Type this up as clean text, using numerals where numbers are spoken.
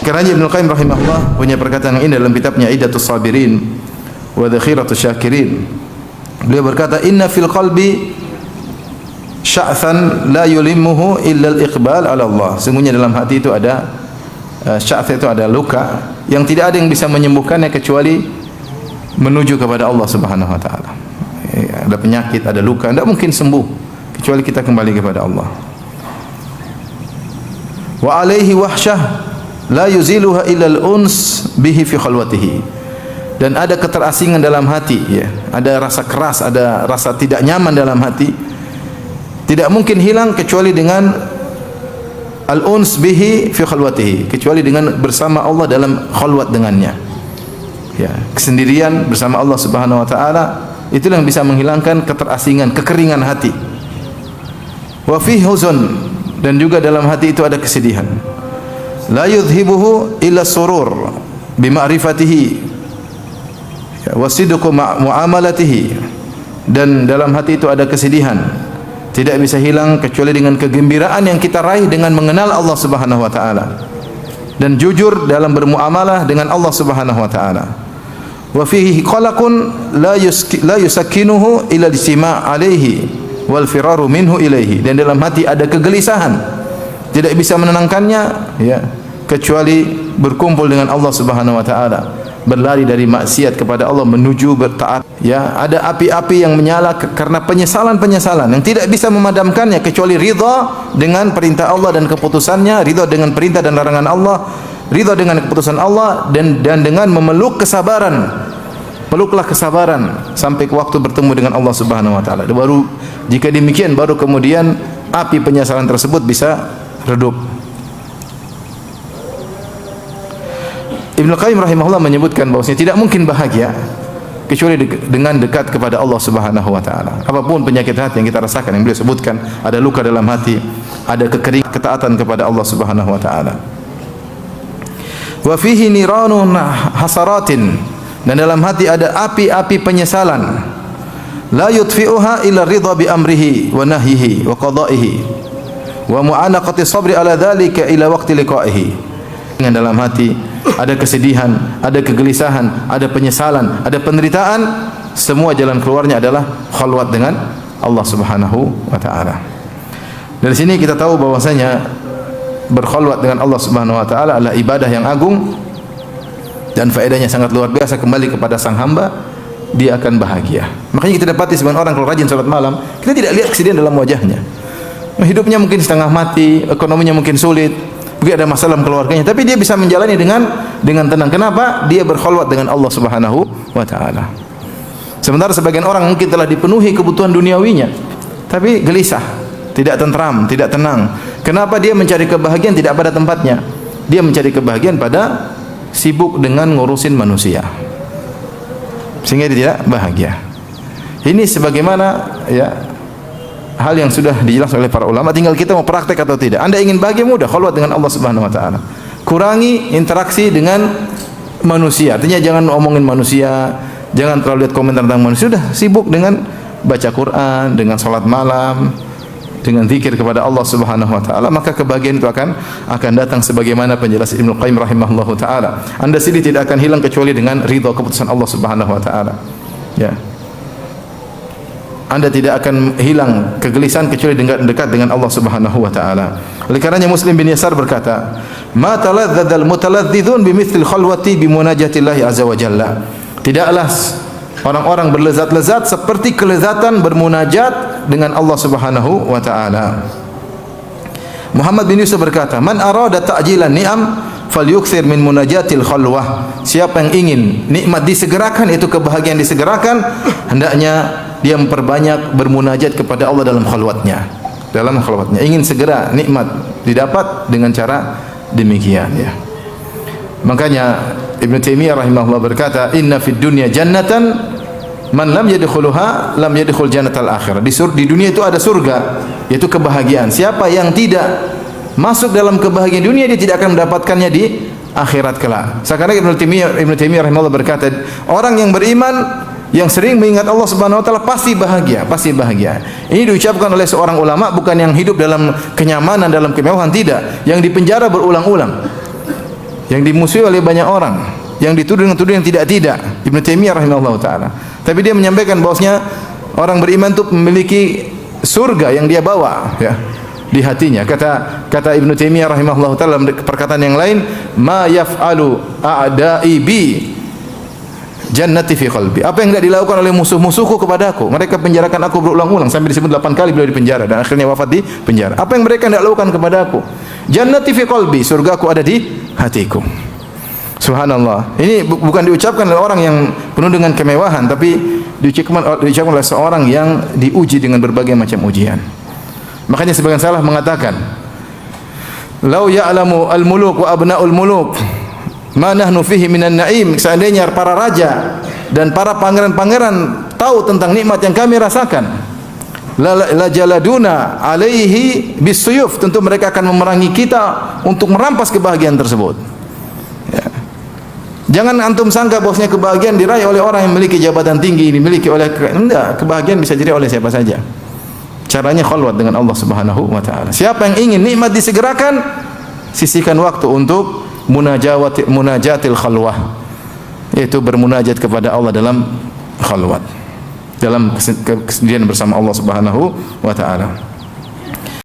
karenanya Ibnu Qayyim rahimahullah punya perkataan yang indah dalam kitabnya Iddatus Sabirin wa Dhakhiratus Syakirin. Beliau berkata, inna fil qalbi sya'than la yulimmuhu illa al-iqbal ala Allah. Sungguhnya dalam hati itu ada sya'th, itu ada luka yang tidak ada yang bisa menyembuhkannya kecuali menuju kepada Allah Subhanahu wa taala. Ada penyakit, ada luka, tidak mungkin sembuh kecuali kita kembali kepada Allah. Wa alaihi wahsyah la yuziluha illa al-uns bihi fi khalwatihi. Dan ada keterasingan dalam hati, ya. Ada rasa keras, ada rasa tidak nyaman dalam hati. Tidak mungkin hilang kecuali dengan al-uns bihi fi khalwatihi, kecuali dengan bersama Allah dalam khalwat dengannya. Ya, kesendirian bersama Allah Subhanahu wa taala, itulah yang bisa menghilangkan keterasingan, kekeringan hati. Wa fi huzun, dan juga dalam hati itu ada kesedihan. La yudhibuhu illa surur bi ma'rifatihi wa sidqu muamalatihi. Dan dalam hati itu ada kesedihan, tidak bisa hilang kecuali dengan kegembiraan yang kita raih dengan mengenal Allah Subhanahu wa taala dan jujur dalam bermuamalah dengan Allah Subhanahu wa taala. Wa fihi qalaqun la yusakkinuhu illa al-istima' alaihi wal firaru minhu ilaihi. Dan dalam hati ada kegelisahan, tidak bisa menenangkannya, ya, kecuali berkumpul dengan Allah Subhanahu wa taala, berlari dari maksiat kepada Allah menuju bertaat. Ya, ada api-api yang menyala karena penyesalan-penyesalan yang tidak bisa memadamkannya kecuali ridha dengan perintah Allah dan keputusannya, ridha dengan perintah dan larangan Allah, ridha dengan keputusan Allah, dan dengan memeluk kesabaran. Peluklah kesabaran sampai ke waktu bertemu dengan Allah Subhanahu wa taala. Baru jika demikian baru kemudian api penyesalan tersebut bisa redup. Ibnu Qayyim rahimahullah menyebutkan bahwasanya tidak mungkin bahagia kecuali dengan dekat kepada Allah Subhanahu wa taala. Apapun penyakit hati yang kita rasakan, yang beliau sebutkan, ada luka dalam hati, ada kekeringan, ketaatan kepada Allah Subhanahu wa taala. Wa fihi niranun hasaratin, dan dalam hati ada api-api penyesalan. La yutfi'uha illa ridha bi amrihi wa nahyihi wa qada'ihi wa mu'anaqati sabri ala dzalika ila waqti liqa'ihi. Dengan dalam hati ada kesedihan, ada kegelisahan, ada penyesalan, ada penderitaan, semua jalan keluarnya adalah khalwat dengan Allah Subhanahu wa taala. Dari sini kita tahu bahwasanya berkhalwat dengan Allah Subhanahu wa taala adalah ibadah yang agung dan faedahnya sangat luar biasa. Kembali kepada sang hamba, dia akan bahagia. Makanya kita dapati sebagian orang kalau rajin salat malam, kita tidak lihat kesedihan dalam wajahnya. Hidupnya mungkin setengah mati, ekonominya mungkin sulit, mungkin ada masalah keluarganya, tapi dia bisa menjalani dengan tenang. Kenapa? Dia berkhalwat dengan Allah Subhanahu wa taala. Sementara sebagian orang mungkin telah dipenuhi kebutuhan duniawinya, tapi gelisah, tidak tentram, tidak tenang. Kenapa? Dia mencari kebahagiaan tidak pada tempatnya. Dia mencari kebahagiaan pada sibuk dengan ngurusin manusia, sehingga dia tidak bahagia. Ini sebagaimana, ya, hal yang sudah dijelaskan oleh para ulama, tinggal kita mau praktek atau tidak. Anda ingin bahagia, mudah, khalwat dengan Allah Subhanahu wa taala. Kurangi interaksi dengan manusia. Artinya jangan omongin manusia, jangan terlalu lihat komentar tentang manusia. Sudah sibuk dengan baca Quran, dengan salat malam, dengan zikir kepada Allah Subhanahu wa taala, maka kebahagiaan itu akan datang sebagaimana penjelasan Ibnu Qayyim rahimahullahu taala. Anda sendiri tidak akan hilang kecuali dengan ridha keputusan Allah Subhanahu wa taala. Ya. Anda tidak akan hilang kegelisahan kecuali dekat dengan Allah Subhanahu wa taala. Oleh karenanya Muslim bin Yasar berkata, "Ma taladzadzal mutaladzizun bimithli khalwati bimunajatillahi azza wa jalla." Tidaklah orang-orang berlezat-lezat seperti kelezatan bermunajat dengan Allah Subhanahu wa taala. Muhammad bin Yusuf berkata, "Man arada ta'jilan ni'am falyukthir min munajatil khalwah." Siapa yang ingin nikmat disegerakan, itu kebahagiaan disegerakan, hendaknya dia memperbanyak bermunajat kepada Allah dalam khalwatnya. Dalam khalwatnya ingin segera nikmat didapat dengan cara demikian, ya. Makanya Ibnu Taimiyah rahimahullah berkata, "Inna fid dunya jannatan man lam yadkhuluha lam yadkhul jannatal akhirah." Di dunia itu ada surga, yaitu kebahagiaan. Siapa yang tidak masuk dalam kebahagiaan dunia, dia tidak akan mendapatkannya di akhirat kelak. Sekarang Ibnu Taimiyah rahimahullah berkata, orang yang beriman yang sering mengingat Allah Subhanahu wa taala pasti bahagia, pasti bahagia. Ini diucapkan oleh seorang ulama, bukan yang hidup dalam kenyamanan, dalam kemewahan, tidak, yang dipenjara berulang-ulang. yang dimusuhi oleh banyak orang, yang dituduh dengan tuduhan yang tidak-tidak. Ibnu Taimiyah rahimahullah taala. Tapi dia menyampaikan bahwasanya orang beriman itu memiliki surga yang dia bawa, ya, di hatinya. Kata Ibnu Taimiyah rahimahullah taala dalam perkataan yang lain, ma yaf'alu a'da'i bi jannati fi qalbi. Apa yang tidak dilakukan oleh musuh-musuhku kepadaku? Mereka penjarakan aku berulang-ulang sampai disebut 8 kali beliau di penjara dan akhirnya wafat di penjara. Apa yang mereka tidak lakukan kepadaku? Jannati fi qalbi, surgaku ada di hatiku. Subhanallah. Ini bukan diucapkan oleh orang yang penuh dengan kemewahan, tapi diucapkan oleh seorang yang diuji dengan berbagai macam ujian. Makanya sebagian salaf mengatakan, "Lau ya'lamu al-muluk wa abna'ul muluk ma nahnu fihi minan na'im." Seandainya para raja dan para pangeran-pangeran tahu tentang nikmat yang kami rasakan, la jaladuna alaihi bisuyuf, tentu mereka akan memerangi kita untuk merampas kebahagiaan tersebut. Ya. Jangan antum sangka bahwasanya kebahagiaan diraih oleh orang yang memiliki jabatan tinggi, dimiliki oleh enggak, kebahagiaan bisa diraih oleh siapa saja. Caranya khalwat dengan Allah Subhanahu wa taala. Siapa yang ingin nikmat disegerakan, sisihkan waktu untuk munajatil khalwah, yaitu bermunajat kepada Allah dalam khalwat, dalam kesendirian bersama Allah Subhanahu wa taala.